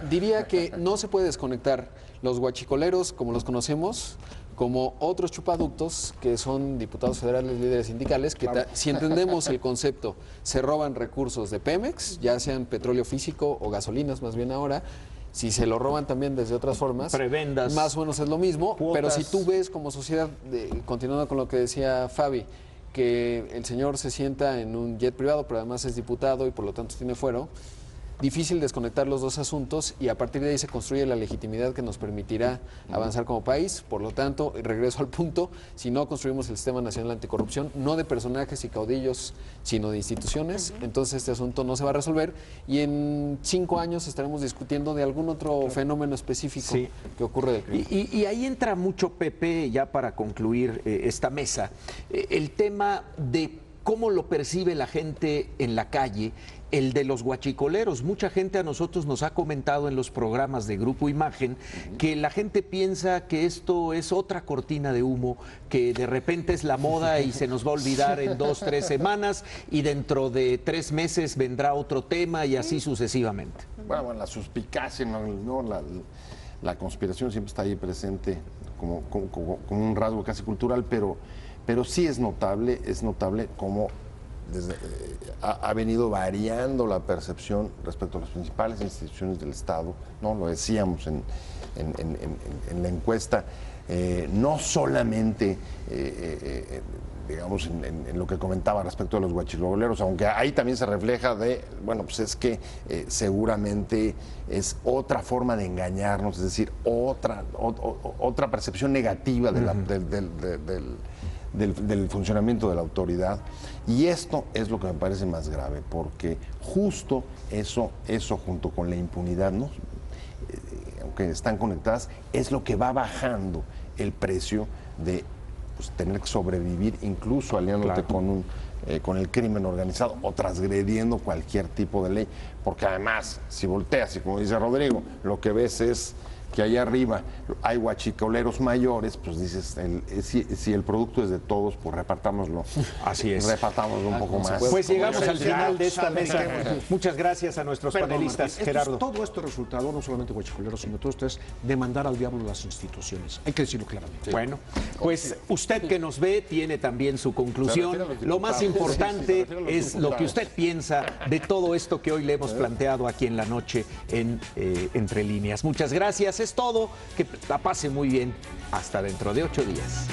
diría que no se puede desconectar los guachicoleros como los conocemos, como otros chupaductos que son diputados federales, líderes sindicales, que si entendemos el concepto, se roban recursos de Pemex, ya sean petróleo físico o gasolinas más bien ahora. Si se lo roban también desde otras formas, prebendas, más o menos es lo mismo, cuotas. Pero si tú ves como sociedad, continuando con lo que decía Fabi, que el señor se sienta en un jet privado, pero además es diputado y por lo tanto tiene fuero, difícil desconectar los dos asuntos, y a partir de ahí se construye la legitimidad que nos permitirá avanzar como país. Por lo tanto, regreso al punto, si no construimos el Sistema Nacional Anticorrupción, no de personajes y caudillos, sino de instituciones, entonces este asunto no se va a resolver, y en 5 años estaremos discutiendo de algún otro fenómeno específico que ocurre del crimen. Y ahí entra mucho, Pepe, ya para concluir esta mesa, el tema de cómo lo percibe la gente en la calle, el de los guachicoleros. Mucha gente a nosotros nos ha comentado en los programas de Grupo Imagen que la gente piensa que esto es otra cortina de humo, que de repente es la moda y se nos va a olvidar en 2, 3 semanas, y dentro de 3 meses vendrá otro tema, y así sucesivamente. Bueno, la suspicacia, ¿no? La conspiración siempre está ahí presente como un rasgo casi cultural, pero sí es notable cómo ha venido variando la percepción respecto a las principales instituciones del Estado, ¿no? Lo decíamos en la encuesta, no solamente, digamos, en lo que comentaba respecto a los guachicoleros, aunque ahí también se refleja bueno, pues es que seguramente es otra forma de engañarnos, es decir, otra percepción negativa del funcionamiento de la autoridad. Y esto es lo que me parece más grave, porque justo eso junto con la impunidad, ¿no? Aunque están conectadas, es lo que va bajando el precio de tener que sobrevivir, incluso aliándote con el crimen organizado o transgrediendo cualquier tipo de ley. Porque además, si volteas, y como dice Rodrigo, lo que ves es que allá arriba hay guachicoleros mayores, pues dices, si el producto es de todos, pues repartámoslo. Así es. Repartámoslo un poco más. Pues llegamos al final de esta mesa. Muchas gracias a nuestros panelistas. Martín, Gerardo. Todo esto resultado, no solamente guachicoleros, sino todo esto es de mandar al diablo las instituciones. Hay que decirlo claramente. Bueno, pues usted que nos ve tiene también su conclusión. Lo más importante es lo que usted piensa de todo esto que hoy le hemos planteado aquí en la noche en Entre Líneas. Muchas gracias, es todo. Que la pase muy bien. Hasta dentro de 8 días.